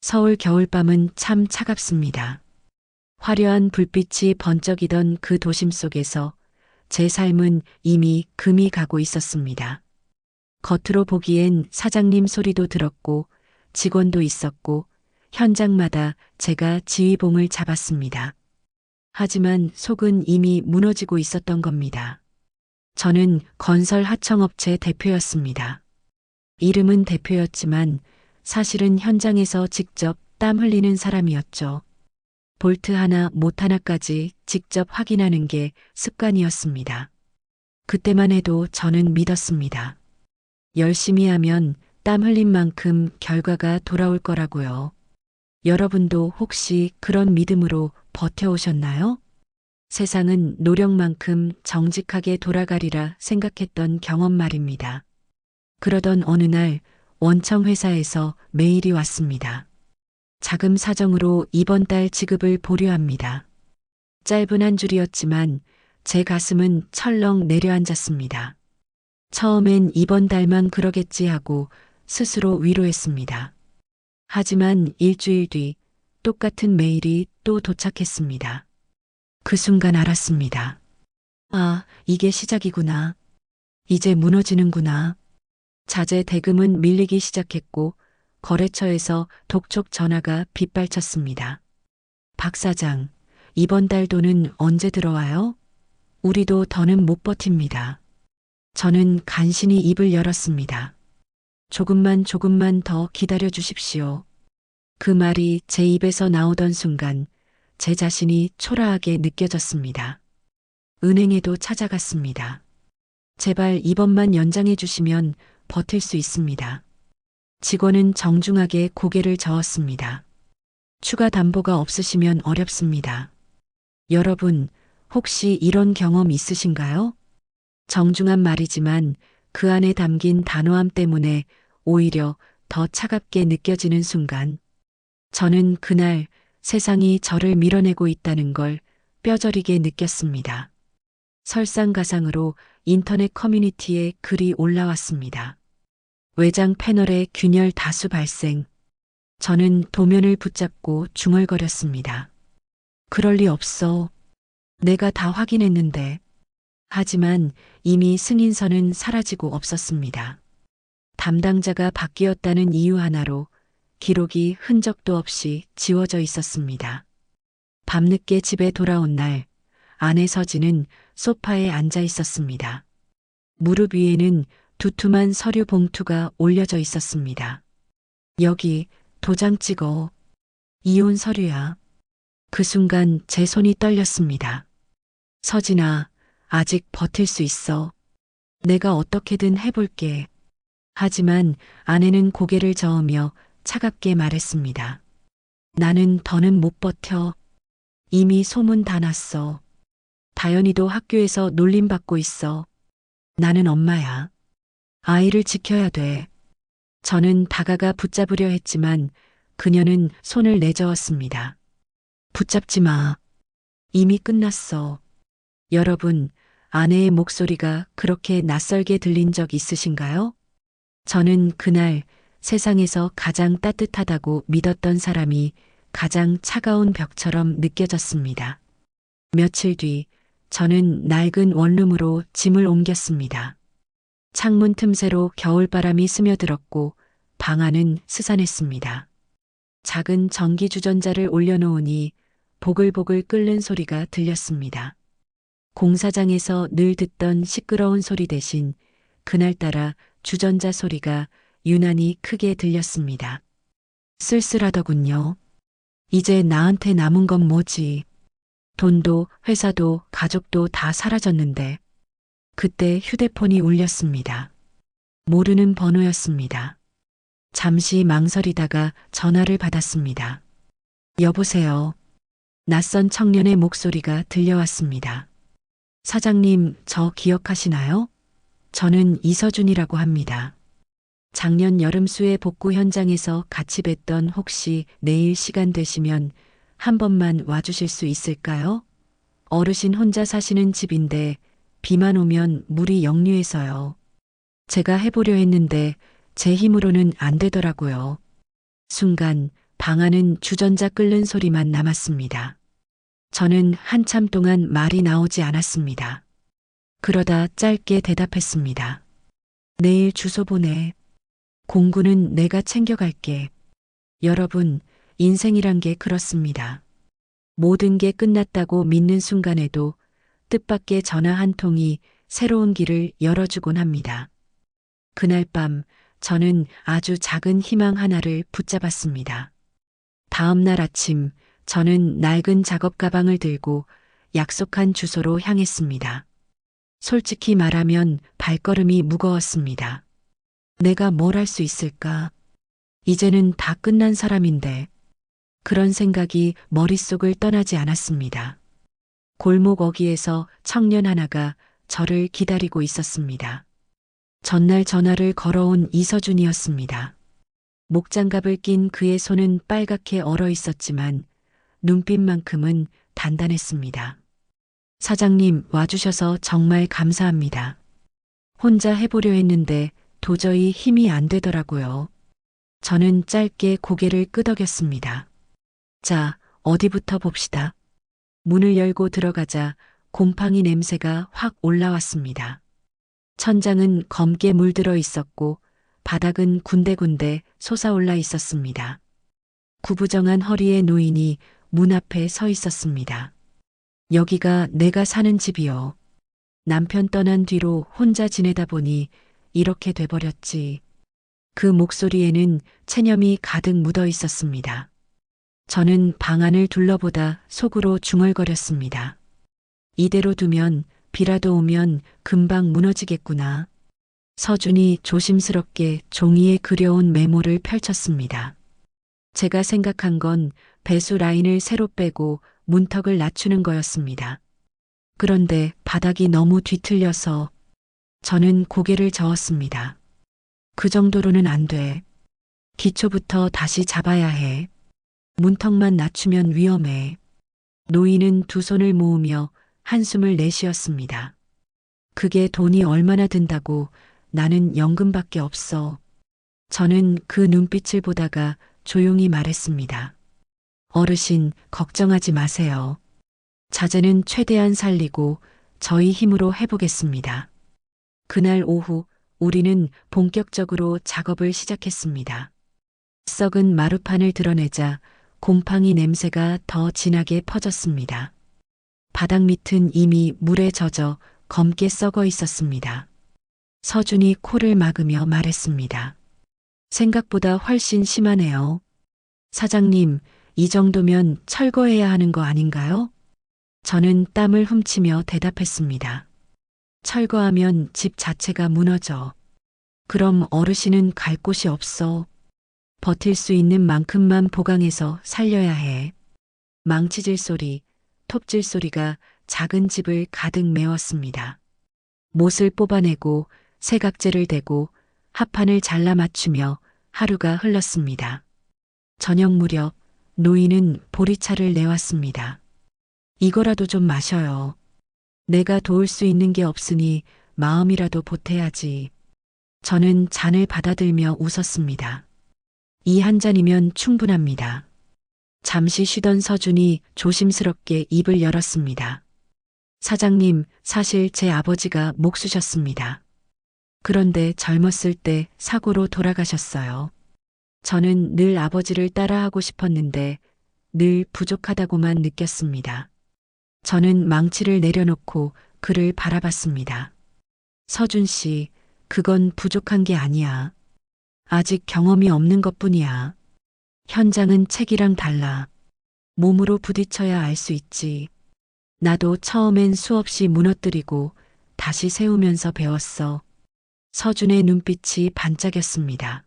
서울 겨울밤은 참 차갑습니다. 화려한 불빛이 번쩍이던 그 도심 속에서 제 삶은 이미 금이 가고 있었습니다. 겉으로 보기엔 사장님 소리도 들었고 직원도 있었고 현장마다 제가 지휘봉을 잡았습니다. 하지만 속은 이미 무너지고 있었던 겁니다. 저는 건설 하청업체 대표였습니다. 이름은 대표였지만 사실은 현장에서 직접 땀 흘리는 사람이었죠. 볼트 하나 못 하나까지 직접 확인하는 게 습관이었습니다. 그때만 해도 저는 믿었습니다. 열심히 하면 땀 흘린 만큼 결과가 돌아올 거라고요. 여러분도 혹시 그런 믿음으로 버텨오셨나요? 세상은 노력만큼 정직하게 돌아가리라 생각했던 경험 말입니다. 그러던 어느 날 원청 회사에서 메일이 왔습니다. 자금 사정으로 이번 달 지급을 보류합니다. 짧은 한 줄이었지만 제 가슴은 철렁 내려앉았습니다. 처음엔 이번 달만 그러겠지 하고 스스로 위로했습니다. 하지만 일주일 뒤 똑같은 메일이 또 도착했습니다. 그 순간 알았습니다. 아, 이게 시작이구나. 이제 무너지는구나. 자재 대금은 밀리기 시작했고 거래처에서 독촉 전화가 빗발쳤습니다. 박 사장, 이번 달 돈은 언제 들어와요? 우리도 더는 못 버팁니다. 저는 간신히 입을 열었습니다. 조금만 더 기다려 주십시오. 그 말이 제 입에서 나오던 순간 제 자신이 초라하게 느껴졌습니다. 은행에도 찾아갔습니다. 제발 이번만 연장해 주시면 버틸 수 있습니다. 직원은 정중하게 고개를 저었습니다. 추가 담보가 없으시면 어렵습니다. 여러분, 혹시 이런 경험 있으신가요? 정중한 말이지만 그 안에 담긴 단호함 때문에 오히려 더 차갑게 느껴지는 순간, 저는 그날 세상이 저를 밀어내고 있다는 걸 뼈저리게 느꼈습니다. 설상가상으로 인터넷 커뮤니티에 글이 올라왔습니다. 외장 패널에 균열 다수 발생. 저는 도면을 붙잡고 중얼거렸습니다. 그럴 리 없어. 내가 다 확인했는데. 하지만 이미 승인서는 사라지고 없었습니다. 담당자가 바뀌었다는 이유 하나로 기록이 흔적도 없이 지워져 있었습니다. 밤늦게 집에 돌아온 날, 아내 서진은 소파에 앉아 있었습니다. 무릎 위에는 두툼한 서류 봉투가 올려져 있었습니다. 여기 도장 찍어. 이혼 서류야. 그 순간 제 손이 떨렸습니다. 서진아, 아직 버틸 수 있어. 내가 어떻게든 해볼게. 하지만 아내는 고개를 저으며 차갑게 말했습니다. 나는 더는 못 버텨. 이미 소문 다 났어. 다현이도 학교에서 놀림받고 있어. 나는 엄마야. 아이를 지켜야 돼. 저는 다가가 붙잡으려 했지만 그녀는 손을 내저었습니다. 붙잡지 마. 이미 끝났어. 여러분, 아내의 목소리가 그렇게 낯설게 들린 적 있으신가요? 저는 그날 세상에서 가장 따뜻하다고 믿었던 사람이 가장 차가운 벽처럼 느껴졌습니다. 며칠 뒤 저는 낡은 원룸으로 짐을 옮겼습니다. 창문 틈새로 겨울바람이 스며들었고 방 안은 스산했습니다. 작은 전기주전자를 올려놓으니 보글보글 끓는 소리가 들렸습니다. 공사장에서 늘 듣던 시끄러운 소리 대신 그날따라 주전자 소리가 유난히 크게 들렸습니다. 쓸쓸하더군요. 이제 나한테 남은 건 뭐지? 돈도 회사도 가족도 다 사라졌는데 그때 휴대폰이 울렸습니다. 모르는 번호였습니다. 잠시 망설이다가 전화를 받았습니다. 여보세요. 낯선 청년의 목소리가 들려왔습니다. 사장님, 저 기억하시나요? 저는 이서준이라고 합니다. 작년 여름 수해 복구 현장에서 같이 뵀던 혹시 내일 시간 되시면 한 번만 와주실 수 있을까요? 어르신 혼자 사시는 집인데 비만 오면 물이 역류해서요. 제가 해보려 했는데 제 힘으로는 안 되더라고요. 순간 방 안은 주전자 끓는 소리만 남았습니다. 저는 한참 동안 말이 나오지 않았습니다. 그러다 짧게 대답했습니다. 내일 주소 보내. 공구는 내가 챙겨갈게. 여러분, 인생이란 게 그렇습니다. 모든 게 끝났다고 믿는 순간에도 뜻밖의 전화 한 통이 새로운 길을 열어주곤 합니다. 그날 밤 저는 아주 작은 희망 하나를 붙잡았습니다. 다음 날 아침 저는 낡은 작업 가방을 들고 약속한 주소로 향했습니다. 솔직히 말하면 발걸음이 무거웠습니다. 내가 뭘 할 수 있을까? 이제는 다 끝난 사람인데. 그런 생각이 머릿속을 떠나지 않았습니다. 골목 어귀에서 청년 하나가 저를 기다리고 있었습니다. 전날 전화를 걸어온 이서준이었습니다. 목장갑을 낀 그의 손은 빨갛게 얼어 있었지만 눈빛만큼은 단단했습니다. 사장님, 와주셔서 정말 감사합니다. 혼자 해보려 했는데 도저히 힘이 안 되더라고요. 저는 짧게 고개를 끄덕였습니다. 자, 어디부터 봅시다. 문을 열고 들어가자 곰팡이 냄새가 확 올라왔습니다. 천장은 검게 물들어 있었고 바닥은 군데군데 솟아올라 있었습니다. 구부정한 허리의 노인이 문 앞에 서 있었습니다. 여기가 내가 사는 집이요. 남편 떠난 뒤로 혼자 지내다 보니 이렇게 돼버렸지. 그 목소리에는 체념이 가득 묻어 있었습니다. 저는 방 안을 둘러보다 속으로 중얼거렸습니다. 이대로 두면 비라도 오면 금방 무너지겠구나. 서준이 조심스럽게 종이에 그려온 메모를 펼쳤습니다. 제가 생각한 건 배수 라인을 새로 빼고 문턱을 낮추는 거였습니다. 그런데 바닥이 너무 뒤틀려서 저는 고개를 저었습니다. 그 정도로는 안 돼. 기초부터 다시 잡아야 해. 문턱만 낮추면 위험해. 노인은 두 손을 모으며 한숨을 내쉬었습니다. 그게 돈이 얼마나 든다고. 나는 연금밖에 없어. 저는 그 눈빛을 보다가 조용히 말했습니다. 어르신, 걱정하지 마세요. 자재는 최대한 살리고 저희 힘으로 해보겠습니다. 그날 오후 우리는 본격적으로 작업을 시작했습니다. 썩은 마루판을 드러내자 곰팡이 냄새가 더 진하게 퍼졌습니다. 바닥 밑은 이미 물에 젖어 검게 썩어 있었습니다. 서준이 코를 막으며 말했습니다. 생각보다 훨씬 심하네요. 사장님, 이 정도면 철거해야 하는 거 아닌가요? 저는 땀을 훔치며 대답했습니다. 철거하면 집 자체가 무너져. 그럼 어르신은 갈 곳이 없어. 버틸 수 있는 만큼만 보강해서 살려야 해. 망치질 소리, 톱질 소리가 작은 집을 가득 메웠습니다. 못을 뽑아내고 새각제를 대고 합판을 잘라 맞추며 하루가 흘렀습니다. 저녁 무렵 노인은 보리차를 내왔습니다. 이거라도 좀 마셔요. 내가 도울 수 있는 게 없으니 마음이라도 보태야지. 저는 잔을 받아들며 웃었습니다. 이 한 잔이면 충분합니다. 잠시 쉬던 서준이 조심스럽게 입을 열었습니다. 사장님, 사실 제 아버지가 목수셨습니다. 그런데 젊었을 때 사고로 돌아가셨어요. 저는 늘 아버지를 따라하고 싶었는데 늘 부족하다고만 느꼈습니다. 저는 망치를 내려놓고 그를 바라봤습니다. 서준 씨, 그건 부족한 게 아니야. 아직 경험이 없는 것뿐이야. 현장은 책이랑 달라. 몸으로 부딪혀야 알 수 있지. 나도 처음엔 수없이 무너뜨리고 다시 세우면서 배웠어. 서준의 눈빛이 반짝였습니다.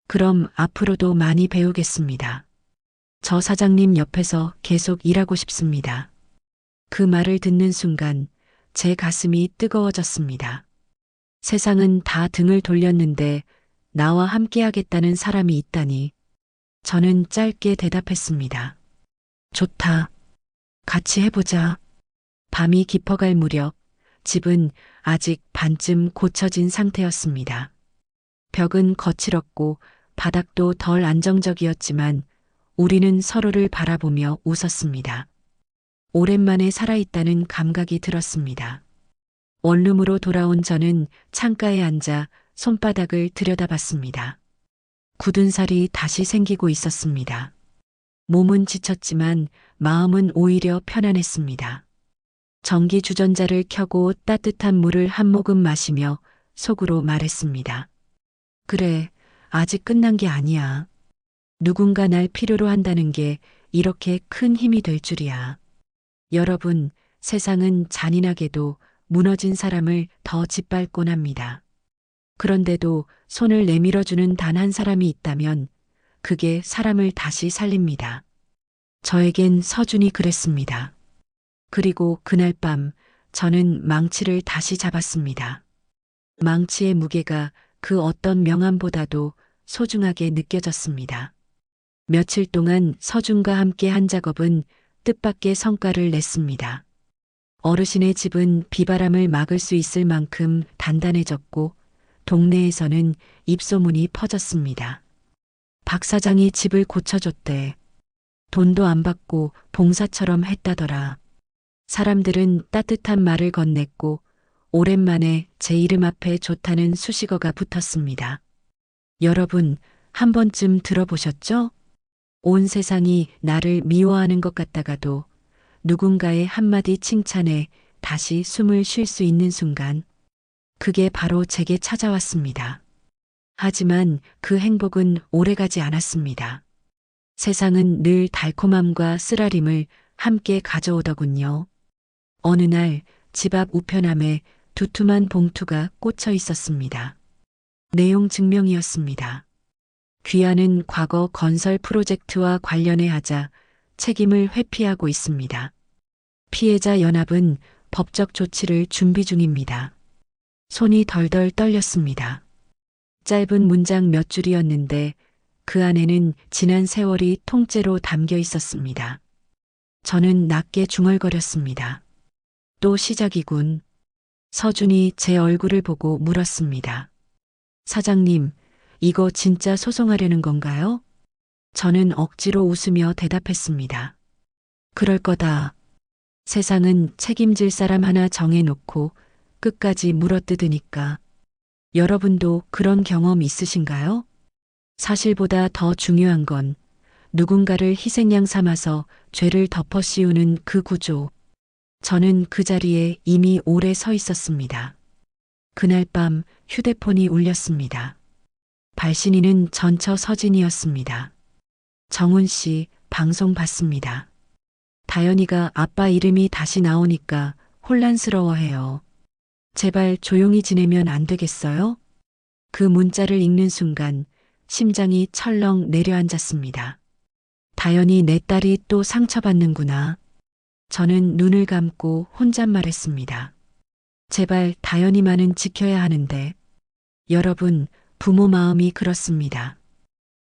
그럼 앞으로도 많이 배우겠습니다. 저 사장님 옆에서 계속 일하고 싶습니다. 그 말을 듣는 순간 제 가슴이 뜨거워졌습니다. 세상은 다 등을 돌렸는데 나와 함께하겠다는 사람이 있다니. 저는 짧게 대답했습니다. 좋다. 같이 해보자. 밤이 깊어갈 무렵 집은 아직 반쯤 고쳐진 상태였습니다. 벽은 거칠었고 바닥도 덜 안정적이었지만 우리는 서로를 바라보며 웃었습니다. 오랜만에 살아있다는 감각이 들었습니다. 원룸으로 돌아온 저는 창가에 앉아 손바닥을 들여다봤습니다. 굳은 살이 다시 생기고 있었습니다. 몸은 지쳤지만 마음은 오히려 편안했습니다. 전기 주전자를 켜고 따뜻한 물을 한 모금 마시며 속으로 말했습니다. 그래, 아직 끝난 게 아니야. 누군가 날 필요로 한다는 게 이렇게 큰 힘이 될 줄이야. 여러분, 세상은 잔인하게도 무너진 사람을 더 짓밟곤 합니다. 그런데도 손을 내밀어주는 단 한 사람이 있다면 그게 사람을 다시 살립니다. 저에겐 서준이 그랬습니다. 그리고 그날 밤 저는 망치를 다시 잡았습니다. 망치의 무게가 그 어떤 명함보다도 소중하게 느껴졌습니다. 며칠 동안 서준과 함께 한 작업은 뜻밖의 성과를 냈습니다. 어르신의 집은 비바람을 막을 수 있을 만큼 단단해졌고 동네에서는 입소문이 퍼졌습니다. 박 사장이 집을 고쳐줬대. 돈도 안 받고 봉사처럼 했다더라. 사람들은 따뜻한 말을 건넸고 오랜만에 제 이름 앞에 좋다는 수식어가 붙었습니다. 여러분, 한 번쯤 들어보셨죠? 온 세상이 나를 미워하는 것 같다가도 누군가의 한마디 칭찬에 다시 숨을 쉴 수 있는 순간, 그게 바로 제게 찾아왔습니다. 하지만 그 행복은 오래가지 않았습니다. 세상은 늘 달콤함과 쓰라림을 함께 가져오더군요. 어느 날 집 앞 우편함에 두툼한 봉투가 꽂혀 있었습니다. 내용 증명이었습니다. 귀하는 과거 건설 프로젝트와 관련해 하자 책임을 회피하고 있습니다. 피해자 연합은 법적 조치를 준비 중입니다. 손이 덜덜 떨렸습니다. 짧은 문장 몇 줄이었는데 그 안에는 지난 세월이 통째로 담겨 있었습니다. 저는 낮게 중얼거렸습니다. 또 시작이군. 서준이 제 얼굴을 보고 물었습니다. 사장님, 이거 진짜 소송하려는 건가요? 저는 억지로 웃으며 대답했습니다. 그럴 거다. 세상은 책임질 사람 하나 정해놓고 끝까지 물어뜯으니까. 여러분도 그런 경험 있으신가요? 사실보다 더 중요한 건 누군가를 희생양 삼아서 죄를 덮어 씌우는 그 구조. 저는 그 자리에 이미 오래 서 있었습니다. 그날 밤 휴대폰이 울렸습니다. 발신인은 전처 서진이었습니다. 정훈 씨, 방송 봤습니다. 다연이가 아빠 이름이 다시 나오니까 혼란스러워해요. 제발 조용히 지내면 안 되겠어요? 그 문자를 읽는 순간 심장이 철렁 내려앉았습니다. 다연이 내 딸이 또 상처받는구나. 저는 눈을 감고 혼잣말했습니다. 제발 다연이만은 지켜야 하는데. 여러분, 부모 마음이 그렇습니다.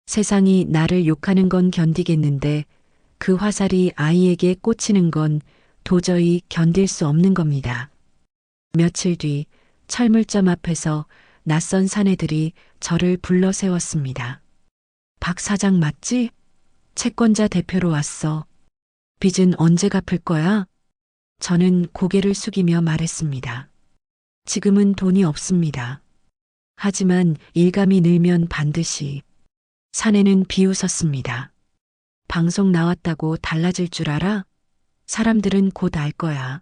세상이 나를 욕하는 건 견디겠는데 그 화살이 아이에게 꽂히는 건 도저히 견딜 수 없는 겁니다. 며칠 뒤 철물점 앞에서 낯선 사내들이 저를 불러 세웠습니다. 박 사장 맞지? 채권자 대표로 왔어. 빚은 언제 갚을 거야? 저는 고개를 숙이며 말했습니다. 지금은 돈이 없습니다. 하지만 일감이 늘면 반드시. 사내는 비웃었습니다. 방송 나왔다고 달라질 줄 알아? 사람들은 곧 알 거야.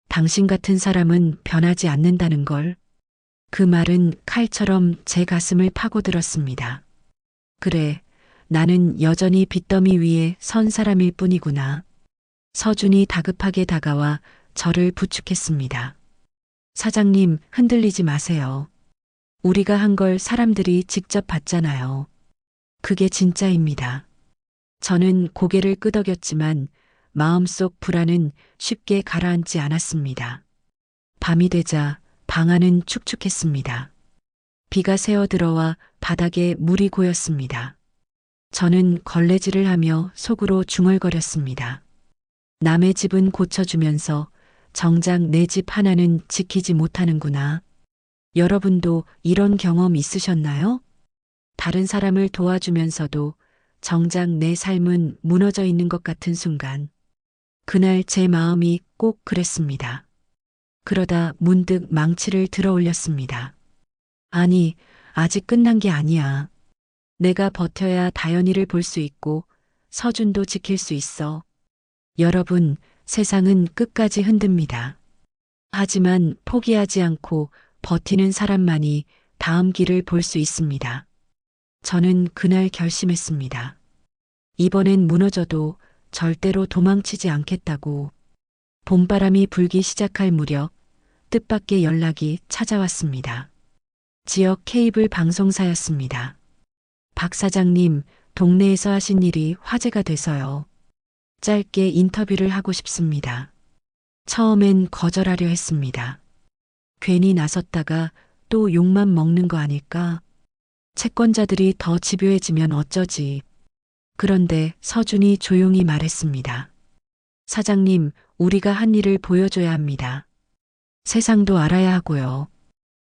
당신 같은 사람은 변하지 않는다는 걸. 그 말은 칼처럼 제 가슴을 파고들었습니다. 그래, 나는 여전히 빚더미 위에 선 사람일 뿐이구나. 서준이 다급하게 다가와 저를 부축했습니다. 사장님, 흔들리지 마세요. 우리가 한 걸 사람들이 직접 봤잖아요. 그게 진짜입니다. 저는 고개를 끄덕였지만 마음속 불안은 쉽게 가라앉지 않았습니다. 밤이 되자 방 안은 축축했습니다. 비가 새어 들어와 바닥에 물이 고였습니다. 저는 걸레질을 하며 속으로 중얼거렸습니다. 남의 집은 고쳐주면서 정작 내 집 하나는 지키지 못하는구나. 여러분도 이런 경험 있으셨나요? 다른 사람을 도와주면서도 정작 내 삶은 무너져 있는 것 같은 순간. 그날 제 마음이 꼭 그랬습니다. 그러다 문득 망치를 들어 올렸습니다. 아니, 아직 끝난 게 아니야. 내가 버텨야 다현이를 볼 수 있고 서준도 지킬 수 있어. 여러분, 세상은 끝까지 흔듭니다. 하지만 포기하지 않고 버티는 사람만이 다음 길을 볼 수 있습니다. 저는 그날 결심했습니다. 이번엔 무너져도 절대로 도망치지 않겠다고. 봄바람이 불기 시작할 무렵 뜻밖의 연락이 찾아왔습니다. 지역 케이블 방송사였습니다. 박 사장님, 동네에서 하신 일이 화제가 돼서요. 짧게 인터뷰를 하고 싶습니다. 처음엔 거절하려 했습니다. 괜히 나섰다가 또 욕만 먹는 거 아닐까? 채권자들이 더 집요해지면 어쩌지? 그런데 서준이 조용히 말했습니다. 사장님, 우리가 한 일을 보여줘야 합니다. 세상도 알아야 하고요.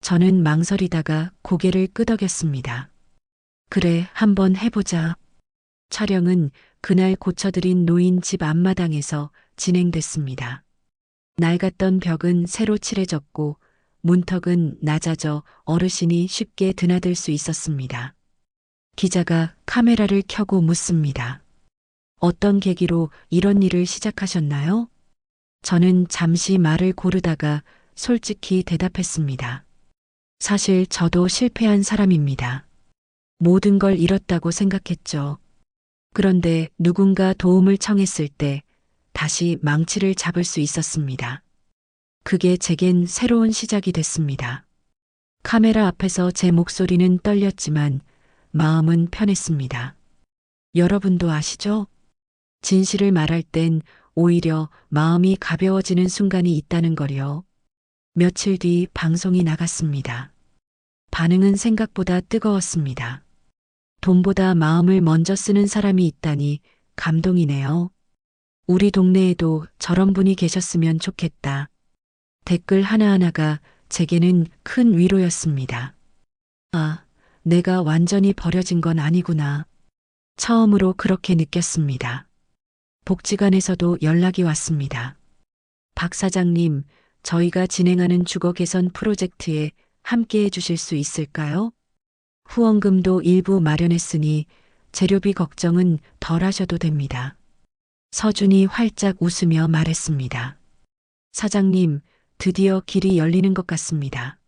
저는 망설이다가 고개를 끄덕였습니다. 그래, 한번 해보자. 촬영은 그날 고쳐드린 노인 집 앞마당에서 진행됐습니다. 낡았던 벽은 새로 칠해졌고 문턱은 낮아져 어르신이 쉽게 드나들 수 있었습니다. 기자가 카메라를 켜고 묻습니다. 어떤 계기로 이런 일을 시작하셨나요? 저는 잠시 말을 고르다가 솔직히 대답했습니다. 사실 저도 실패한 사람입니다. 모든 걸 잃었다고 생각했죠. 그런데 누군가 도움을 청했을 때 다시 망치를 잡을 수 있었습니다. 그게 제겐 새로운 시작이 됐습니다. 카메라 앞에서 제 목소리는 떨렸지만 마음은 편했습니다. 여러분도 아시죠? 진실을 말할 땐 오히려 마음이 가벼워지는 순간이 있다는 걸요. 며칠 뒤 방송이 나갔습니다. 반응은 생각보다 뜨거웠습니다. 돈보다 마음을 먼저 쓰는 사람이 있다니 감동이네요. 우리 동네에도 저런 분이 계셨으면 좋겠다. 댓글 하나하나가 제게는 큰 위로였습니다. 아, 내가 완전히 버려진 건 아니구나. 처음으로 그렇게 느꼈습니다. 복지관에서도 연락이 왔습니다. 박 사장님, 저희가 진행하는 주거 개선 프로젝트에 함께 해주실 수 있을까요? 후원금도 일부 마련했으니 재료비 걱정은 덜 하셔도 됩니다. 서준이 활짝 웃으며 말했습니다. 사장님, 드디어 길이 열리는 것 같습니다.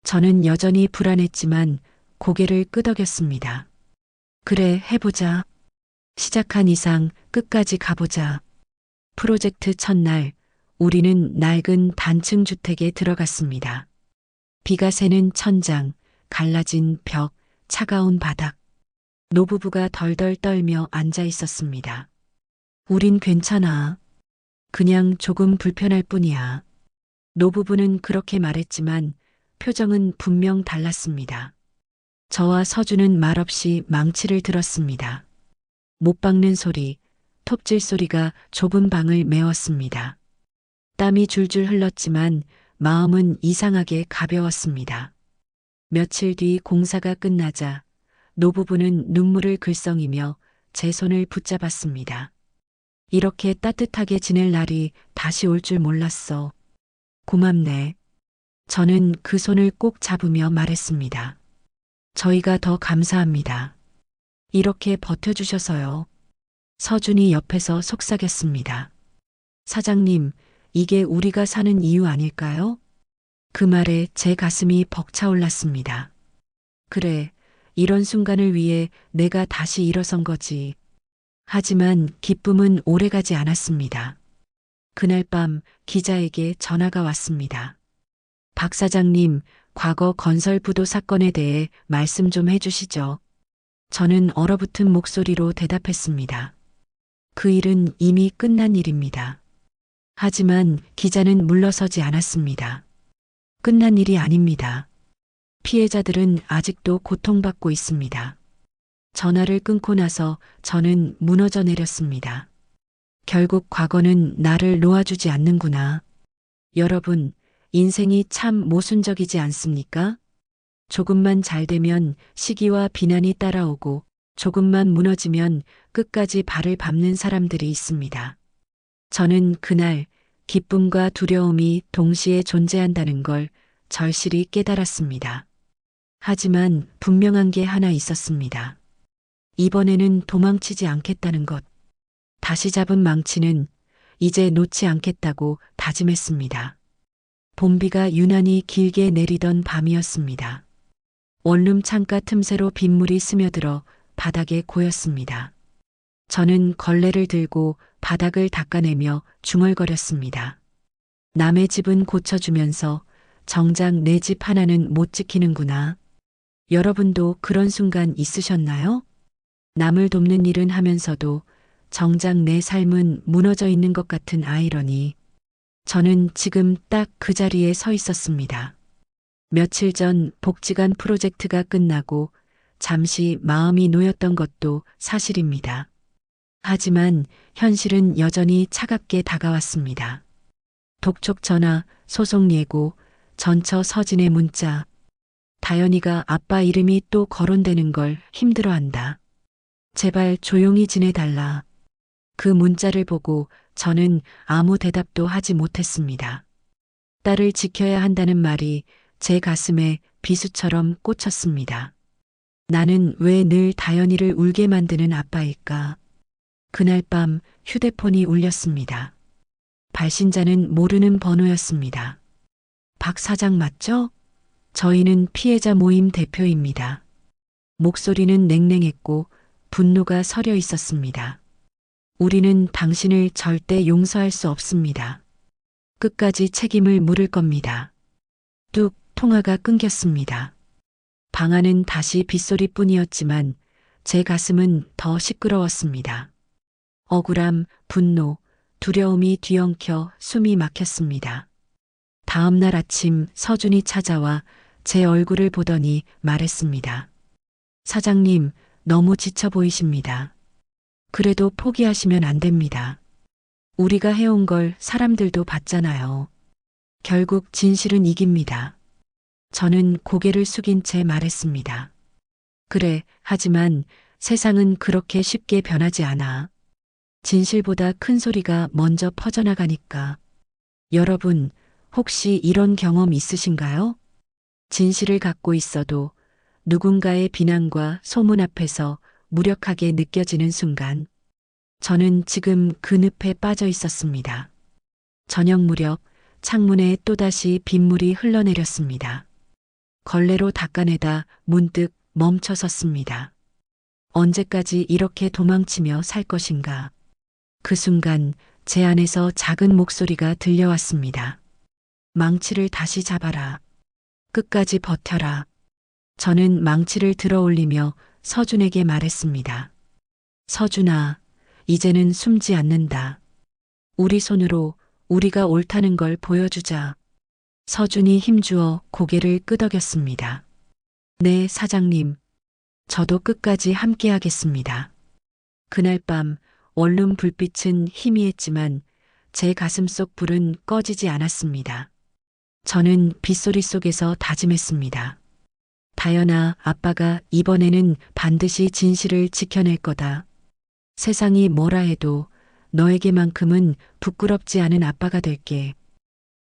저는 여전히 불안했지만 고개를 끄덕였습니다. 그래, 해보자. 시작한 이상 끝까지 가보자. 프로젝트 첫날, 우리는 낡은 단층 주택에 들어갔습니다. 비가 새는 천장, 갈라진 벽, 차가운 바닥. 노부부가 덜덜 떨며 앉아 있었습니다. 우린 괜찮아. 그냥 조금 불편할 뿐이야. 노부부는 그렇게 말했지만 표정은 분명 달랐습니다. 저와 서준은 말없이 망치를 들었습니다. 못 박는 소리, 톱질 소리가 좁은 방을 메웠습니다. 땀이 줄줄 흘렀지만 마음은 이상하게 가벼웠습니다. 며칠 뒤 공사가 끝나자 노부부는 눈물을 글썽이며 제 손을 붙잡았습니다. 이렇게 따뜻하게 지낼 날이 다시 올 줄 몰랐어. 고맙네. 저는 그 손을 꼭 잡으며 말했습니다. 저희가 더 감사합니다. 이렇게 버텨주셔서요. 서준이 옆에서 속삭였습니다. 사장님, 이게 우리가 사는 이유 아닐까요? 그 말에 제 가슴이 벅차올랐습니다. 그래, 이런 순간을 위해 내가 다시 일어선 거지. 하지만 기쁨은 오래가지 않았습니다. 그날 밤 기자에게 전화가 왔습니다. 박 사장님, 과거 건설부도 사건에 대해 말씀 좀 해주시죠. 저는 얼어붙은 목소리로 대답했습니다. 그 일은 이미 끝난 일입니다. 하지만 기자는 물러서지 않았습니다. 끝난 일이 아닙니다. 피해자들은 아직도 고통받고 있습니다. 전화를 끊고 나서 저는 무너져 내렸습니다. 결국 과거는 나를 놓아주지 않는구나. 여러분, 인생이 참 모순적이지 않습니까? 조금만 잘 되면 시기와 비난이 따라오고 조금만 무너지면 끝까지 발을 밟는 사람들이 있습니다. 저는 그날 기쁨과 두려움이 동시에 존재한다는 걸 절실히 깨달았습니다. 하지만 분명한 게 하나 있었습니다. 이번에는 도망치지 않겠다는 것. 다시 잡은 망치는 이제 놓지 않겠다고 다짐했습니다. 봄비가 유난히 길게 내리던 밤이었습니다. 원룸 창가 틈새로 빗물이 스며들어 바닥에 고였습니다. 저는 걸레를 들고 바닥을 닦아내며 중얼거렸습니다. 남의 집은 고쳐주면서 정작 내 집 하나는 못 지키는구나. 여러분도 그런 순간 있으셨나요? 남을 돕는 일은 하면서도 정작 내 삶은 무너져 있는 것 같은 아이러니. 저는 지금 딱 그 자리에 서 있었습니다. 며칠 전 복지관 프로젝트가 끝나고 잠시 마음이 놓였던 것도 사실입니다. 하지만 현실은 여전히 차갑게 다가왔습니다. 독촉 전화, 소송 예고, 전처 서진의 문자. 다연이가 아빠 이름이 또 거론되는 걸 힘들어한다. 제발 조용히 지내달라. 그 문자를 보고 저는 아무 대답도 하지 못했습니다. 딸을 지켜야 한다는 말이 제 가슴에 비수처럼 꽂혔습니다. 나는 왜 늘 다연이를 울게 만드는 아빠일까? 그날 밤 휴대폰이 울렸습니다. 발신자는 모르는 번호였습니다. 박 사장 맞죠? 저희는 피해자 모임 대표입니다. 목소리는 냉랭했고 분노가 서려 있었습니다. 우리는 당신을 절대 용서할 수 없습니다. 끝까지 책임을 물을 겁니다. 뚝 통화가 끊겼습니다. 방 안은 다시 빗소리뿐이었지만 제 가슴은 더 시끄러웠습니다. 억울함, 분노, 두려움이 뒤엉켜 숨이 막혔습니다. 다음 날 아침 서준이 찾아와 제 얼굴을 보더니 말했습니다. 사장님, 너무 지쳐 보이십니다. 그래도 포기하시면 안 됩니다. 우리가 해온 걸 사람들도 봤잖아요. 결국 진실은 이깁니다. 저는 고개를 숙인 채 말했습니다. 그래, 하지만 세상은 그렇게 쉽게 변하지 않아. 진실보다 큰 소리가 먼저 퍼져나가니까. 여러분, 혹시 이런 경험 있으신가요? 진실을 갖고 있어도 누군가의 비난과 소문 앞에서 무력하게 느껴지는 순간. 저는 지금 그 늪에 빠져 있었습니다. 저녁 무렵 창문에 또다시 빗물이 흘러내렸습니다. 걸레로 닦아내다 문득 멈춰 섰습니다. 언제까지 이렇게 도망치며 살 것인가? 그 순간 제 안에서 작은 목소리가 들려왔습니다. 망치를 다시 잡아라. 끝까지 버텨라. 저는 망치를 들어 올리며 서준에게 말했습니다. 서준아, 이제는 숨지 않는다. 우리 손으로 우리가 옳다는 걸 보여주자. 서준이 힘주어 고개를 끄덕였습니다. 네, 사장님. 저도 끝까지 함께하겠습니다. 그날 밤 원룸 불빛은 희미했지만 제 가슴속 불은 꺼지지 않았습니다. 저는 빗소리 속에서 다짐했습니다. 다연아, 아빠가 이번에는 반드시 진실을 지켜낼 거다. 세상이 뭐라 해도 너에게만큼은 부끄럽지 않은 아빠가 될게.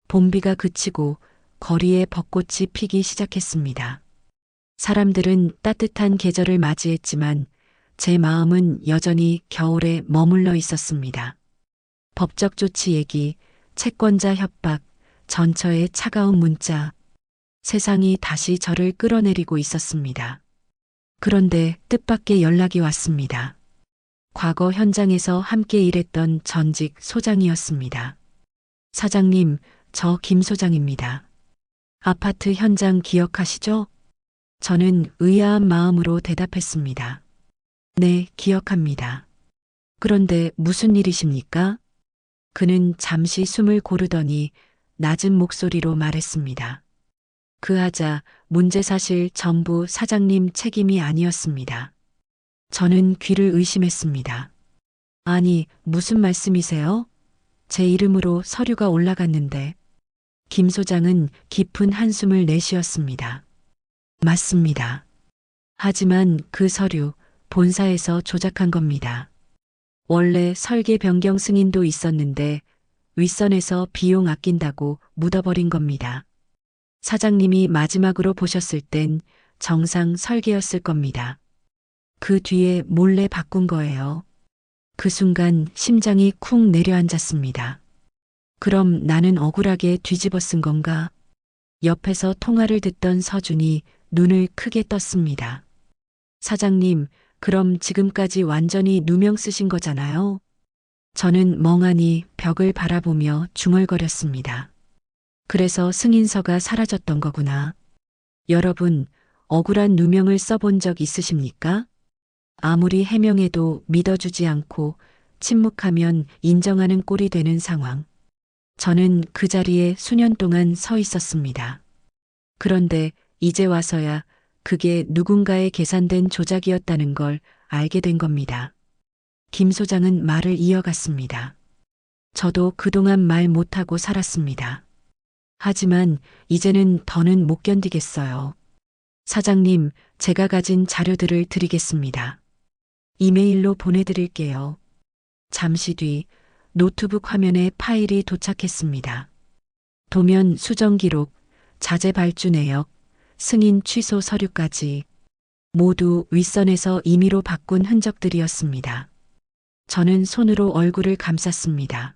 봄비가 그치고 거리에 벚꽃이 피기 시작했습니다. 사람들은 따뜻한 계절을 맞이했지만 제 마음은 여전히 겨울에 머물러 있었습니다. 법적 조치 얘기, 채권자 협박, 전처의 차가운 문자. 세상이 다시 저를 끌어내리고 있었습니다. 그런데 뜻밖의 연락이 왔습니다. 과거 현장에서 함께 일했던 전직 소장이었습니다. 사장님, 저 김 소장입니다. 아파트 현장 기억하시죠? 저는 의아한 마음으로 대답했습니다. 네, 기억합니다. 그런데 무슨 일이십니까? 그는 잠시 숨을 고르더니 낮은 목소리로 말했습니다. 그하자 문제 사실 전부 사장님 책임이 아니었습니다. 저는 귀를 의심했습니다. 아니, 무슨 말씀이세요? 제 이름으로 서류가 올라갔는데. 김 소장은 깊은 한숨을 내쉬었습니다. 맞습니다. 하지만 그 서류, 본사에서 조작한 겁니다. 원래 설계 변경 승인도 있었는데 윗선에서 비용 아낀다고 묻어버린 겁니다. 사장님이 마지막으로 보셨을 땐 정상 설계였을 겁니다. 그 뒤에 몰래 바꾼 거예요. 그 순간 심장이 쿵 내려앉았습니다. 그럼 나는 억울하게 뒤집어 쓴 건가? 옆에서 통화를 듣던 서준이 눈을 크게 떴습니다. 사장님, 그럼 지금까지 완전히 누명 쓰신 거잖아요? 저는 멍하니 벽을 바라보며 중얼거렸습니다. 그래서 승인서가 사라졌던 거구나. 여러분, 억울한 누명을 써본 적 있으십니까? 아무리 해명해도 믿어주지 않고 침묵하면 인정하는 꼴이 되는 상황. 저는 그 자리에 수년 동안 서 있었습니다. 그런데 이제 와서야 그게 누군가의 계산된 조작이었다는 걸 알게 된 겁니다. 김 소장은 말을 이어갔습니다. 저도 그동안 말 못하고 살았습니다. 하지만 이제는 더는 못 견디겠어요. 사장님, 제가 가진 자료들을 드리겠습니다. 이메일로 보내드릴게요. 잠시 뒤 노트북 화면에 파일이 도착했습니다. 도면 수정 기록, 자재 발주 내역, 승인 취소 서류까지 모두 윗선에서 임의로 바꾼 흔적들이었습니다. 저는 손으로 얼굴을 감쌌습니다.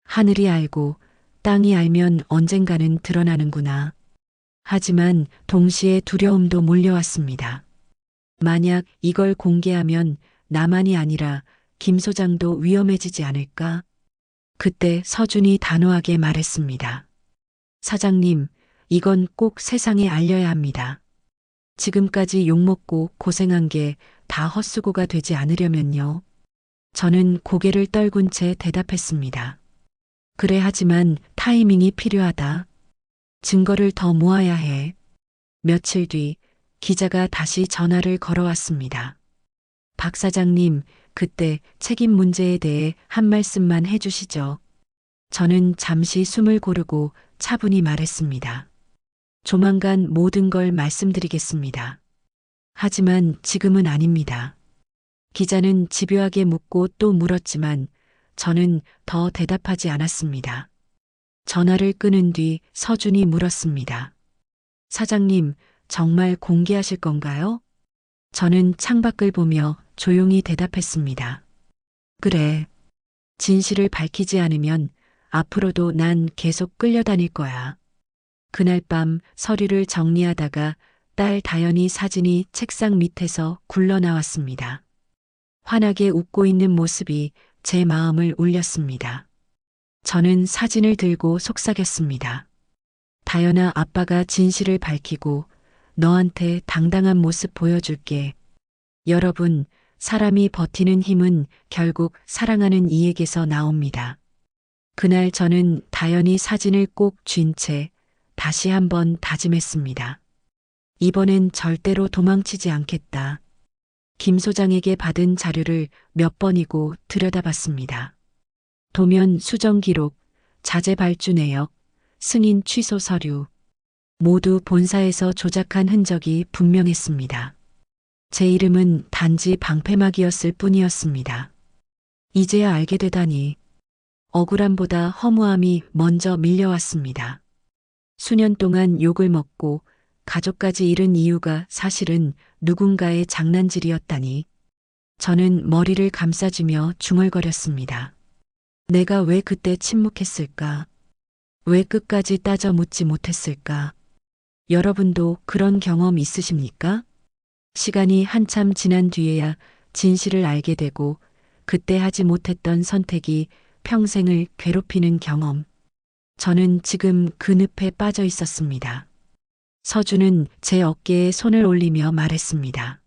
하늘이 알고 땅이 알면 언젠가는 드러나는구나. 하지만 동시에 두려움도 몰려왔습니다. 만약 이걸 공개하면 나만이 아니라 김 소장도 위험해지지 않을까? 그때 서준이 단호하게 말했습니다. 사장님, 이건 꼭 세상에 알려야 합니다. 지금까지 욕먹고 고생한 게 다 헛수고가 되지 않으려면요. 저는 고개를 떨군 채 대답했습니다. 그래, 하지만 타이밍이 필요하다. 증거를 더 모아야 해. 며칠 뒤 기자가 다시 전화를 걸어왔습니다. 박 사장님, 그때 책임 문제에 대해 한 말씀만 해주시죠. 저는 잠시 숨을 고르고 차분히 말했습니다. 조만간 모든 걸 말씀드리겠습니다. 하지만 지금은 아닙니다. 기자는 집요하게 묻고 또 물었지만 저는 더 대답하지 않았습니다. 전화를 끊은 뒤 서준이 물었습니다. 사장님, 정말 공개하실 건가요? 저는 창밖을 보며 조용히 대답했습니다. 그래. 진실을 밝히지 않으면 앞으로도 난 계속 끌려다닐 거야. 그날 밤 서류를 정리하다가 딸 다연이 사진이 책상 밑에서 굴러나왔습니다. 환하게 웃고 있는 모습이 제 마음을 울렸습니다. 저는 사진을 들고 속삭였습니다. 다연아, 아빠가 진실을 밝히고 너한테 당당한 모습 보여줄게. 여러분, 사람이 버티는 힘은 결국 사랑하는 이에게서 나옵니다. 그날 저는 다연이 사진을 꼭 쥔 채 다시 한번 다짐했습니다. 이번엔 절대로 도망치지 않겠다. 김 소장에게 받은 자료를 몇 번이고 들여다봤습니다. 도면 수정 기록, 자재 발주 내역, 승인 취소 서류, 모두 본사에서 조작한 흔적이 분명했습니다. 제 이름은 단지 방패막이었을 뿐이었습니다. 이제야 알게 되다니 억울함보다 허무함이 먼저 밀려왔습니다. 수년 동안 욕을 먹고 가족까지 잃은 이유가 사실은 누군가의 장난질이었다니. 저는 머리를 감싸주며 중얼거렸습니다. 내가 왜 그때 침묵했을까? 왜 끝까지 따져 묻지 못했을까? 여러분도 그런 경험 있으십니까? 시간이 한참 지난 뒤에야 진실을 알게 되고 그때 하지 못했던 선택이 평생을 괴롭히는 경험. 저는 지금 그 늪에 빠져 있었습니다. 서준은 제 어깨에 손을 올리며 말했습니다.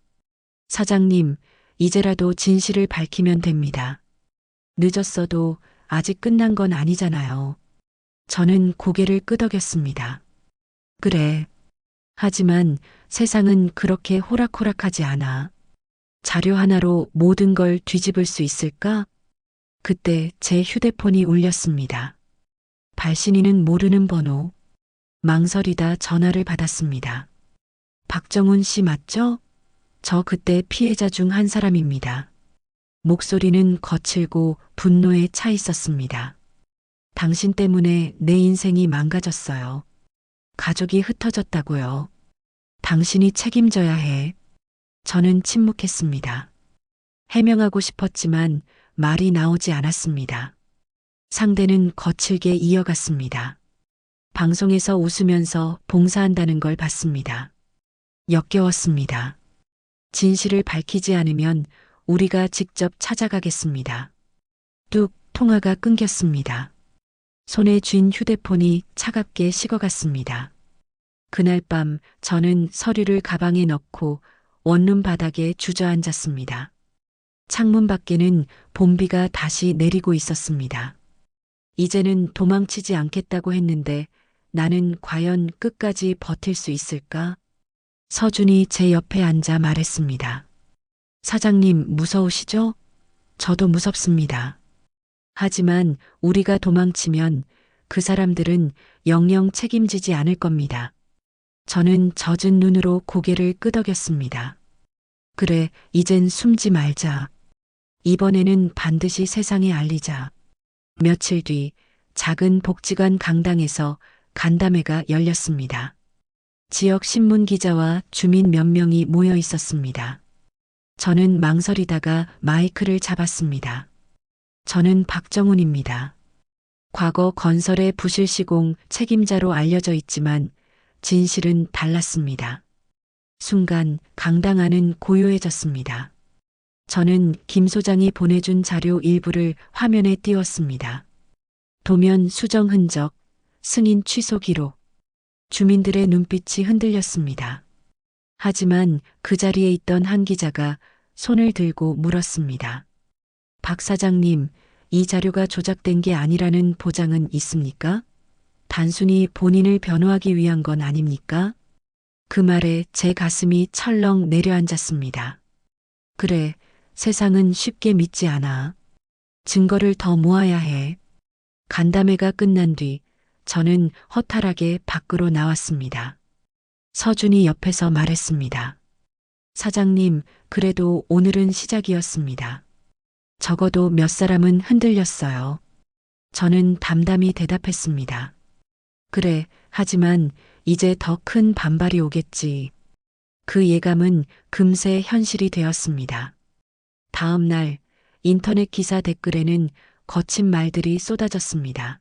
사장님, 이제라도 진실을 밝히면 됩니다. 늦었어도 아직 끝난 건 아니잖아요. 저는 고개를 끄덕였습니다. 그래. 하지만 세상은 그렇게 호락호락하지 않아. 자료 하나로 모든 걸 뒤집을 수 있을까? 그때 제 휴대폰이 울렸습니다. 발신인은 모르는 번호. 망설이다 전화를 받았습니다. 박정훈 씨 맞죠? 저 그때 피해자 중 한 사람입니다. 목소리는 거칠고 분노에 차 있었습니다. 당신 때문에 내 인생이 망가졌어요. 가족이 흩어졌다고요. 당신이 책임져야 해. 저는 침묵했습니다. 해명하고 싶었지만 말이 나오지 않았습니다. 상대는 거칠게 이어갔습니다. 방송에서 웃으면서 봉사한다는 걸 봤습니다. 역겨웠습니다. 진실을 밝히지 않으면 우리가 직접 찾아가겠습니다. 뚝 통화가 끊겼습니다. 손에 쥔 휴대폰이 차갑게 식어갔습니다. 그날 밤 저는 서류를 가방에 넣고 원룸 바닥에 주저앉았습니다. 창문 밖에는 봄비가 다시 내리고 있었습니다. 이제는 도망치지 않겠다고 했는데 나는 과연 끝까지 버틸 수 있을까? 서준이 제 옆에 앉아 말했습니다. 사장님 무서우시죠? 저도 무섭습니다. 하지만 우리가 도망치면 그 사람들은 영영 책임지지 않을 겁니다. 저는 젖은 눈으로 고개를 끄덕였습니다. 그래, 이젠 숨지 말자. 이번에는 반드시 세상에 알리자. 며칠 뒤 작은 복지관 강당에서 간담회가 열렸습니다. 지역 신문 기자와 주민 몇 명이 모여 있었습니다. 저는 망설이다가 마이크를 잡았습니다. 저는 박정훈입니다. 과거 건설의 부실 시공 책임자로 알려져 있지만 진실은 달랐습니다. 순간 강당 안은 고요해졌습니다. 저는 김 소장이 보내준 자료 일부를 화면에 띄웠습니다. 도면 수정 흔적, 승인 취소 기록. 주민들의 눈빛이 흔들렸습니다. 하지만 그 자리에 있던 한 기자가 손을 들고 물었습니다. 박 사장님, 이 자료가 조작된 게 아니라는 보장은 있습니까? 단순히 본인을 변호하기 위한 건 아닙니까? 그 말에 제 가슴이 철렁 내려앉았습니다. 그래, 세상은 쉽게 믿지 않아. 증거를 더 모아야 해. 간담회가 끝난 뒤 저는 허탈하게 밖으로 나왔습니다. 서준이 옆에서 말했습니다. 사장님, 그래도 오늘은 시작이었습니다. 적어도 몇 사람은 흔들렸어요. 저는 담담히 대답했습니다. 그래, 하지만 이제 더 큰 반발이 오겠지. 그 예감은 금세 현실이 되었습니다. 다음 날 인터넷 기사 댓글에는 거친 말들이 쏟아졌습니다.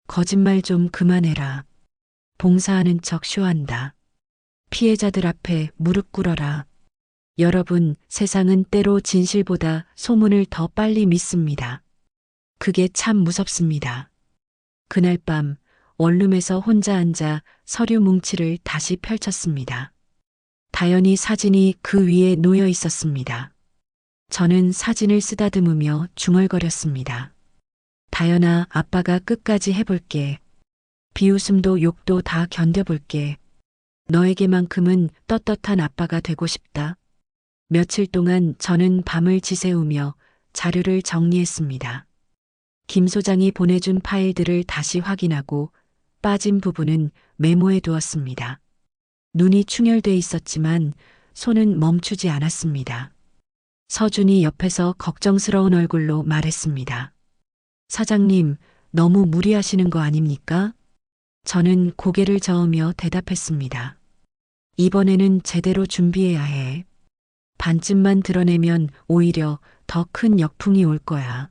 거짓말 좀 그만해라. 봉사하는 척 쇼한다. 피해자들 앞에 무릎 꿇어라. 여러분, 세상은 때로 진실보다 소문을 더 빨리 믿습니다. 그게 참 무섭습니다. 그날 밤 원룸에서 혼자 앉아 서류 뭉치를 다시 펼쳤습니다. 다연이 사진이 그 위에 놓여 있었습니다. 저는 사진을 쓰다듬으며 중얼거렸습니다. 다연아, 아빠가 끝까지 해볼게. 비웃음도 욕도 다 견뎌볼게. 너에게만큼은 떳떳한 아빠가 되고 싶다. 며칠 동안 저는 밤을 지새우며 자료를 정리했습니다. 김 소장이 보내준 파일들을 다시 확인하고 빠진 부분은 메모해 두었습니다. 눈이 충혈돼 있었지만 손은 멈추지 않았습니다. 서준이 옆에서 걱정스러운 얼굴로 말했습니다. 사장님, 너무 무리하시는 거 아닙니까? 저는 고개를 저으며 대답했습니다. 이번에는 제대로 준비해야 해. 반쯤만 드러내면 오히려 더 큰 역풍이 올 거야.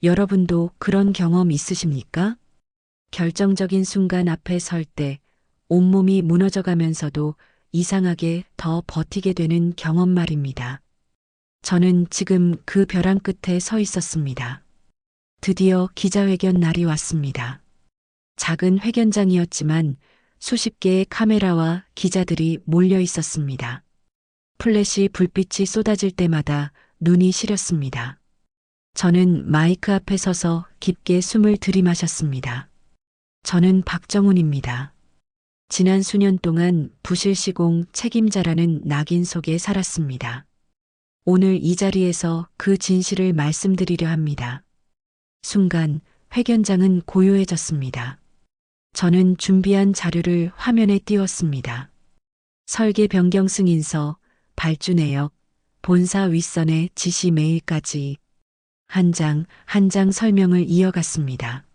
여러분도 그런 경험 있으십니까? 결정적인 순간 앞에 설 때 온몸이 무너져 가면서도 이상하게 더 버티게 되는 경험 말입니다. 저는 지금 그 벼랑 끝에 서 있었습니다. 드디어 기자회견 날이 왔습니다. 작은 회견장이었지만 수십 개의 카메라와 기자들이 몰려 있었습니다. 플래시 불빛이 쏟아질 때마다 눈이 시렸습니다. 저는 마이크 앞에 서서 깊게 숨을 들이마셨습니다. 저는 박정훈입니다. 지난 수년 동안 부실 시공 책임자라는 낙인 속에 살았습니다. 오늘 이 자리에서 그 진실을 말씀드리려 합니다. 순간 회견장은 고요해졌습니다. 저는 준비한 자료를 화면에 띄웠습니다. 설계 변경 승인서, 발주내역, 본사 윗선의 지시 메일까지 한 장 한 장 설명을 이어갔습니다.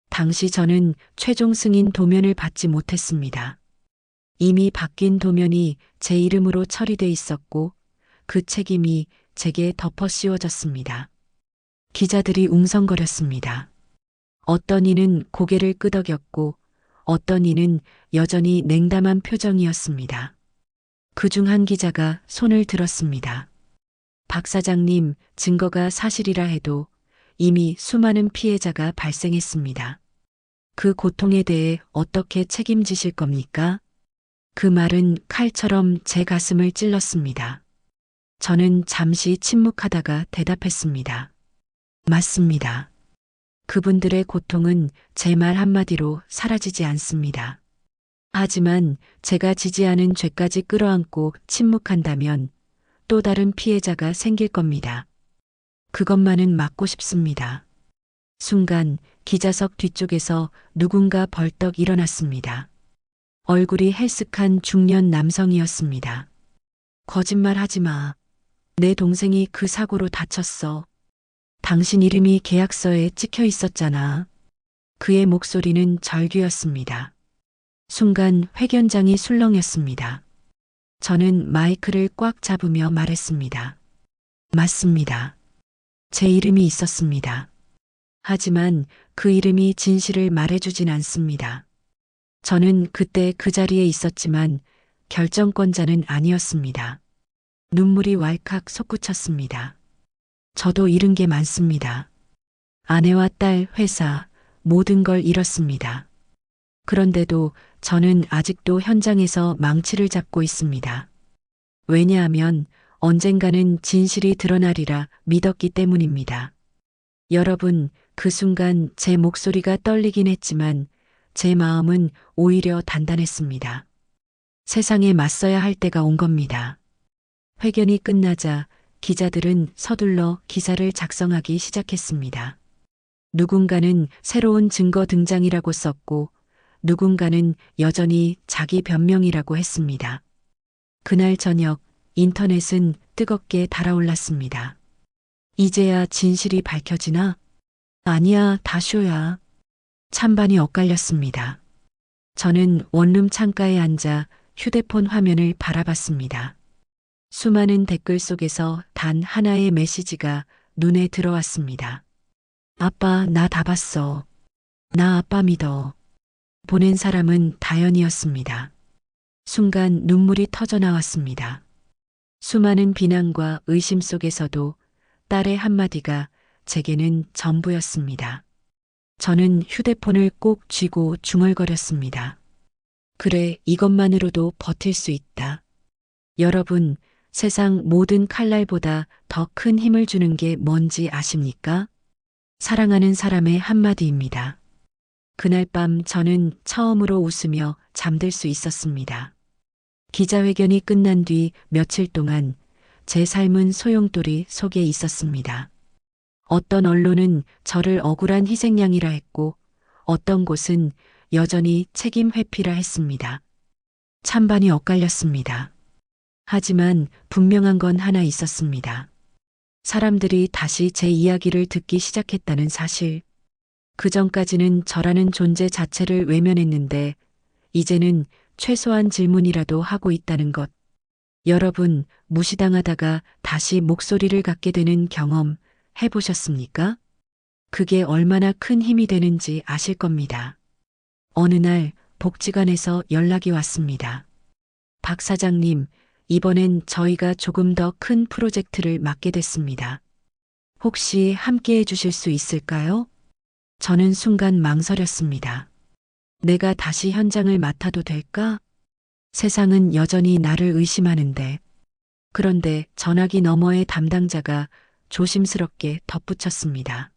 당시 저는 최종 승인 도면을 받지 못했습니다. 이미 바뀐 도면이 제 이름으로 처리돼 있었고 그 책임이 제게 덮어 씌워졌습니다. 기자들이 웅성거렸습니다. 어떤 이는 고개를 끄덕였고 어떤 이는 여전히 냉담한 표정이었습니다. 그중 한 기자가 손을 들었습니다. 박 사장님, 증거가 사실이라 해도 이미 수많은 피해자가 발생했습니다. 그 고통에 대해 어떻게 책임지실 겁니까? 그 말은 칼처럼 제 가슴을 찔렀습니다. 저는 잠시 침묵하다가 대답했습니다. 맞습니다. 그분들의 고통은 제 말 한마디로 사라지지 않습니다. 하지만 제가 지지하는 죄까지 끌어안고 침묵한다면 또 다른 피해자가 생길 겁니다. 그것만은 막고 싶습니다. 순간 기자석 뒤쪽에서 누군가 벌떡 일어났습니다. 얼굴이 헬쓱한 중년 남성이었습니다. 거짓말 하지 마. 내 동생이 그 사고로 다쳤어. 당신 이름이 계약서에 찍혀 있었잖아. 그의 목소리는 절규였습니다. 순간 회견장이 술렁였습니다. 저는 마이크를 꽉 잡으며 말했습니다. 맞습니다. 제 이름이 있었습니다. 하지만 그 이름이 진실을 말해주진 않습니다. 저는 그때 그 자리에 있었지만 결정권자는 아니었습니다. 눈물이 왈칵 솟구쳤습니다. 저도 잃은 게 많습니다. 아내와 딸, 회사, 모든 걸 잃었습니다. 그런데도 저는 아직도 현장에서 망치를 잡고 있습니다. 왜냐하면 언젠가는 진실이 드러나리라 믿었기 때문입니다. 여러분, 그 순간 제 목소리가 떨리긴 했지만 제 마음은 오히려 단단했습니다. 세상에 맞서야 할 때가 온 겁니다. 회견이 끝나자 기자들은 서둘러 기사를 작성하기 시작했습니다. 누군가는 새로운 증거 등장이라고 썼고 누군가는 여전히 자기 변명이라고 했습니다. 그날 저녁 인터넷은 뜨겁게 달아올랐습니다. 이제야 진실이 밝혀지나? 아니야, 다 쇼야. 찬반이 엇갈렸습니다. 저는 원룸 창가에 앉아 휴대폰 화면을 바라봤습니다. 수많은 댓글 속에서 단 하나의 메시지가 눈에 들어왔습니다. 아빠, 나 다 봤어. 나 아빠 믿어. 보낸 사람은 다연이었습니다. 순간 눈물이 터져 나왔습니다. 수많은 비난과 의심 속에서도 딸의 한마디가 제게는 전부였습니다. 저는 휴대폰을 꼭 쥐고 중얼거렸습니다. 그래, 이것만으로도 버틸 수 있다. 여러분, 세상 모든 칼날보다 더 큰 힘을 주는 게 뭔지 아십니까? 사랑하는 사람의 한마디입니다. 그날 밤 저는 처음으로 웃으며 잠들 수 있었습니다. 기자회견이 끝난 뒤 며칠 동안 제 삶은 소용돌이 속에 있었습니다. 어떤 언론은 저를 억울한 희생양이라 했고 어떤 곳은 여전히 책임 회피라 했습니다. 찬반이 엇갈렸습니다. 하지만 분명한 건 하나 있었습니다. 사람들이 다시 제 이야기를 듣기 시작했다는 사실. 그전까지는 저라는 존재 자체를 외면했는데 이제는 최소한 질문이라도 하고 있다는 것. 여러분, 무시당하다가 다시 목소리를 갖게 되는 경험 해보셨습니까? 그게 얼마나 큰 힘이 되는지 아실 겁니다. 어느 날 복지관에서 연락이 왔습니다. 박 사장님, 이번엔 저희가 조금 더 큰 프로젝트를 맡게 됐습니다. 혹시 함께 해주실 수 있을까요? 저는 순간 망설였습니다. 내가 다시 현장을 맡아도 될까? 세상은 여전히 나를 의심하는데. 그런데 전화기 너머의 담당자가 조심스럽게 덧붙였습니다.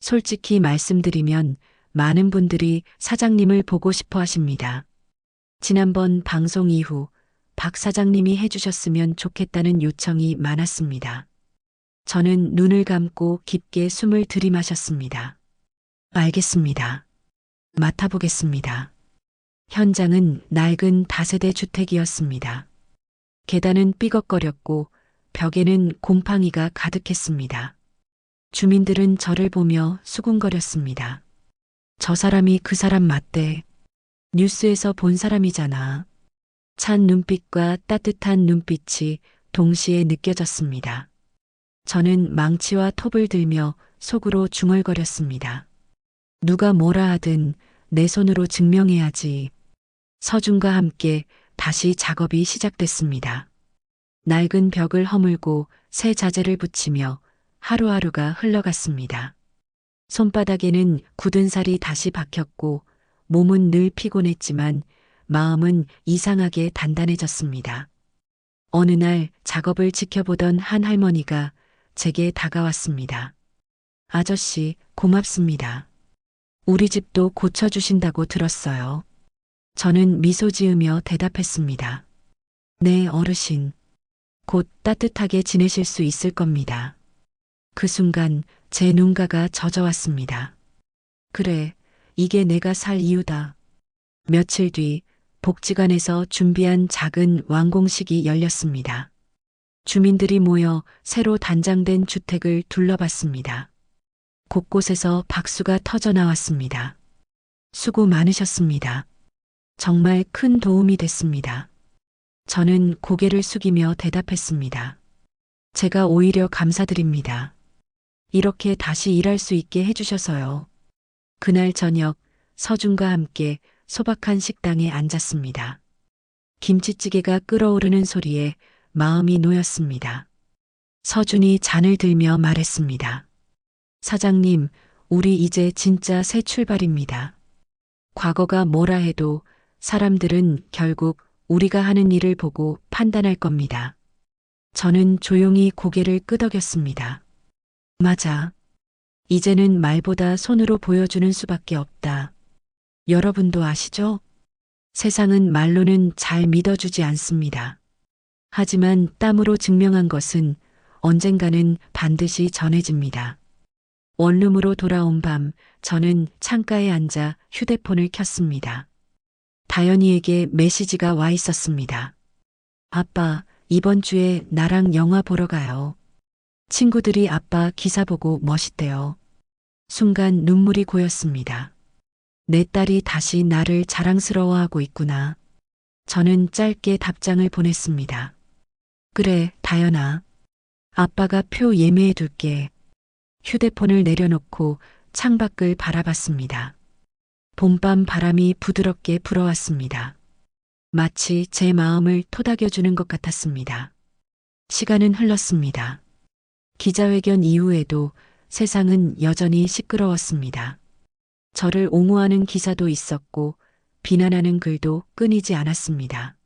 솔직히 말씀드리면 많은 분들이 사장님을 보고 싶어 하십니다. 지난번 방송 이후 박 사장님이 해주셨으면 좋겠다는 요청이 많았습니다. 저는 눈을 감고 깊게 숨을 들이마셨습니다. 알겠습니다. 맡아보겠습니다. 현장은 낡은 다세대 주택이었습니다. 계단은 삐걱거렸고 벽에는 곰팡이가 가득했습니다. 주민들은 저를 보며 수군거렸습니다. 저 사람이 그 사람 맞대. 뉴스에서 본 사람이잖아. 찬 눈빛과 따뜻한 눈빛이 동시에 느껴졌습니다. 저는 망치와 톱을 들며 속으로 중얼거렸습니다. 누가 뭐라 하든 내 손으로 증명해야지. 서준과 함께 다시 작업이 시작됐습니다. 낡은 벽을 허물고 새 자재를 붙이며 하루하루가 흘러갔습니다. 손바닥에는 굳은 살이 다시 박혔고 몸은 늘 피곤했지만 마음은 이상하게 단단해졌습니다. 어느 날 작업을 지켜보던 한 할머니가 제게 다가왔습니다. 아저씨, 고맙습니다. 우리 집도 고쳐주신다고 들었어요. 저는 미소 지으며 대답했습니다. 네, 어르신. 곧 따뜻하게 지내실 수 있을 겁니다. 그 순간 제 눈가가 젖어왔습니다. 그래, 이게 내가 살 이유다. 며칠 뒤 복지관에서 준비한 작은 완공식이 열렸습니다. 주민들이 모여 새로 단장된 주택을 둘러봤습니다. 곳곳에서 박수가 터져 나왔습니다. 수고 많으셨습니다. 정말 큰 도움이 됐습니다. 저는 고개를 숙이며 대답했습니다. 제가 오히려 감사드립니다. 이렇게 다시 일할 수 있게 해주셔서요. 그날 저녁 서준과 함께 소박한 식당에 앉았습니다. 김치찌개가 끓어오르는 소리에 마음이 놓였습니다. 서준이 잔을 들며 말했습니다. 사장님, 우리 이제 진짜 새 출발입니다. 과거가 뭐라 해도 사람들은 결국 우리가 하는 일을 보고 판단할 겁니다. 저는 조용히 고개를 끄덕였습니다. 맞아. 이제는 말보다 손으로 보여주는 수밖에 없다. 여러분도 아시죠? 세상은 말로는 잘 믿어주지 않습니다. 하지만 땀으로 증명한 것은 언젠가는 반드시 전해집니다. 원룸으로 돌아온 밤, 저는 창가에 앉아 휴대폰을 켰습니다. 다연이에게 메시지가 와 있었습니다. 아빠, 이번 주에 나랑 영화 보러 가요. 친구들이 아빠 기사 보고 멋있대요. 순간 눈물이 고였습니다. 내 딸이 다시 나를 자랑스러워하고 있구나. 저는 짧게 답장을 보냈습니다. 그래, 다연아. 아빠가 표 예매해 둘게. 휴대폰을 내려놓고 창밖을 바라봤습니다. 봄밤 바람이 부드럽게 불어왔습니다. 마치 제 마음을 토닥여주는 것 같았습니다. 시간은 흘렀습니다. 기자회견 이후에도 세상은 여전히 시끄러웠습니다. 저를 옹호하는 기사도 있었고 비난하는 글도 끊이지 않았습니다.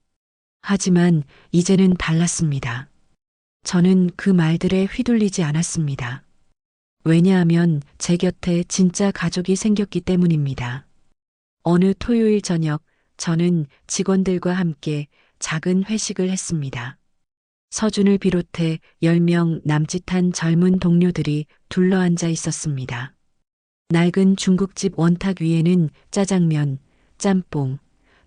하지만 이제는 달랐습니다. 저는 그 말들에 휘둘리지 않았습니다. 왜냐하면 제 곁에 진짜 가족이 생겼기 때문입니다. 어느 토요일 저녁 저는 직원들과 함께 작은 회식을 했습니다. 서준을 비롯해 10명 남짓한 젊은 동료들이 둘러앉아 있었습니다. 낡은 중국집 원탁 위에는 짜장면, 짬뽕,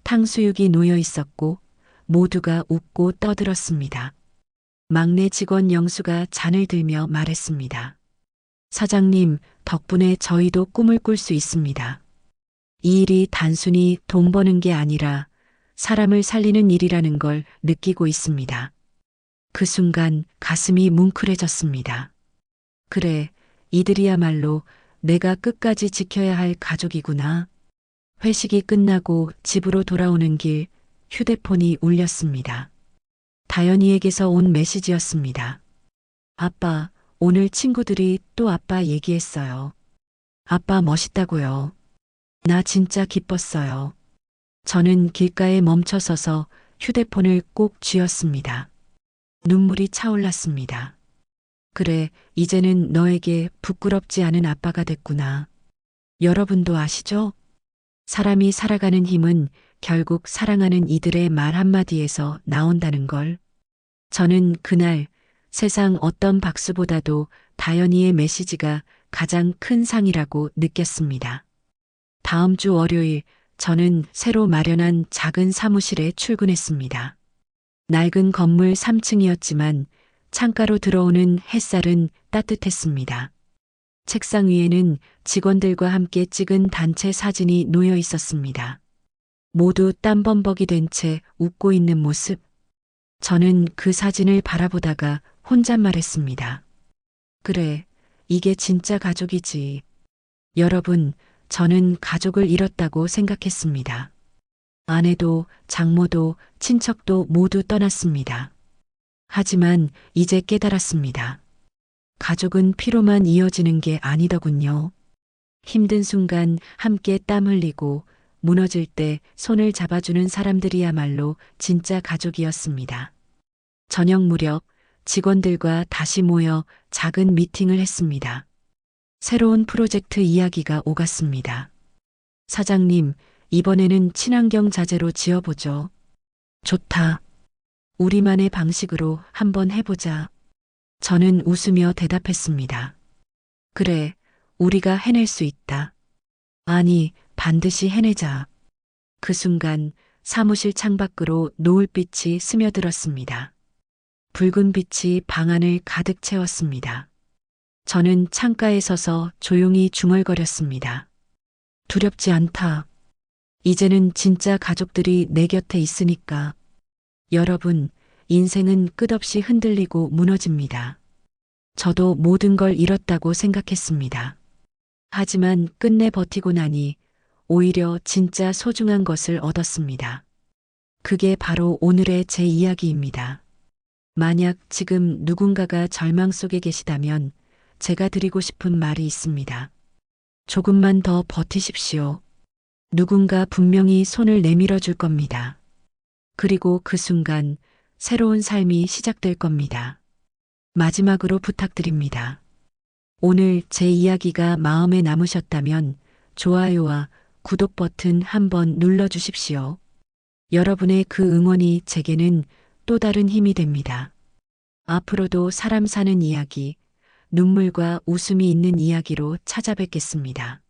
탕수육이 놓여 있었고 모두가 웃고 떠들었습니다. 막내 직원 영수가 잔을 들며 말했습니다. 사장님, 덕분에 저희도 꿈을 꿀 수 있습니다. 이 일이 단순히 돈 버는 게 아니라 사람을 살리는 일이라는 걸 느끼고 있습니다. 그 순간 가슴이 뭉클해졌습니다. 그래, 이들이야말로 내가 끝까지 지켜야 할 가족이구나. 회식이 끝나고 집으로 돌아오는 길 휴대폰이 울렸습니다. 다연이에게서 온 메시지였습니다. 아빠, 오늘 친구들이 또 아빠 얘기했어요. 아빠 멋있다고요. 나 진짜 기뻤어요. 저는 길가에 멈춰서서 휴대폰을 꼭 쥐었습니다. 눈물이 차올랐습니다. 그래, 이제는 너에게 부끄럽지 않은 아빠가 됐구나. 여러분도 아시죠? 사람이 살아가는 힘은 결국 사랑하는 이들의 말 한마디에서 나온다는 걸. 저는 그날 세상 어떤 박수보다도 다연이의 메시지가 가장 큰 상이라고 느꼈습니다. 다음 주 월요일 저는 새로 마련한 작은 사무실에 출근했습니다. 낡은 건물 3층이었지만 창가로 들어오는 햇살은 따뜻했습니다. 책상 위에는 직원들과 함께 찍은 단체 사진이 놓여 있었습니다. 모두 땀범벅이 된 채 웃고 있는 모습. 저는 그 사진을 바라보다가 혼잣말했습니다. 그래, 이게 진짜 가족이지. 여러분, 저는 가족을 잃었다고 생각했습니다. 아내도 장모도 친척도 모두 떠났습니다. 하지만 이제 깨달았습니다. 가족은 피로만 이어지는 게 아니더군요. 힘든 순간 함께 땀 흘리고 무너질 때 손을 잡아주는 사람들이야말로 진짜 가족이었습니다. 저녁 무렵 직원들과 다시 모여 작은 미팅을 했습니다. 새로운 프로젝트 이야기가 오갔습니다. 사장님, 이번에는 친환경 자재로 지어보죠. 좋다. 우리만의 방식으로 한번 해보자. 저는 웃으며 대답했습니다. 그래, 우리가 해낼 수 있다. 아니, 반드시 해내자. 그 순간 사무실 창밖으로 노을빛이 스며들었습니다. 붉은 빛이 방 안을 가득 채웠습니다. 저는 창가에 서서 조용히 중얼거렸습니다. 두렵지 않다. 이제는 진짜 가족들이 내 곁에 있으니까. 여러분, 인생은 끝없이 흔들리고 무너집니다. 저도 모든 걸 잃었다고 생각했습니다. 하지만 끝내 버티고 나니 오히려 진짜 소중한 것을 얻었습니다. 그게 바로 오늘의 제 이야기입니다. 만약 지금 누군가가 절망 속에 계시다면 제가 드리고 싶은 말이 있습니다. 조금만 더 버티십시오. 누군가 분명히 손을 내밀어 줄 겁니다. 그리고 그 순간 새로운 삶이 시작될 겁니다. 마지막으로 부탁드립니다. 오늘 제 이야기가 마음에 남으셨다면 좋아요와 구독 버튼 한번 눌러주십시오. 여러분의 그 응원이 제게는 또 다른 힘이 됩니다. 앞으로도 사람 사는 이야기, 눈물과 웃음이 있는 이야기로 찾아뵙겠습니다.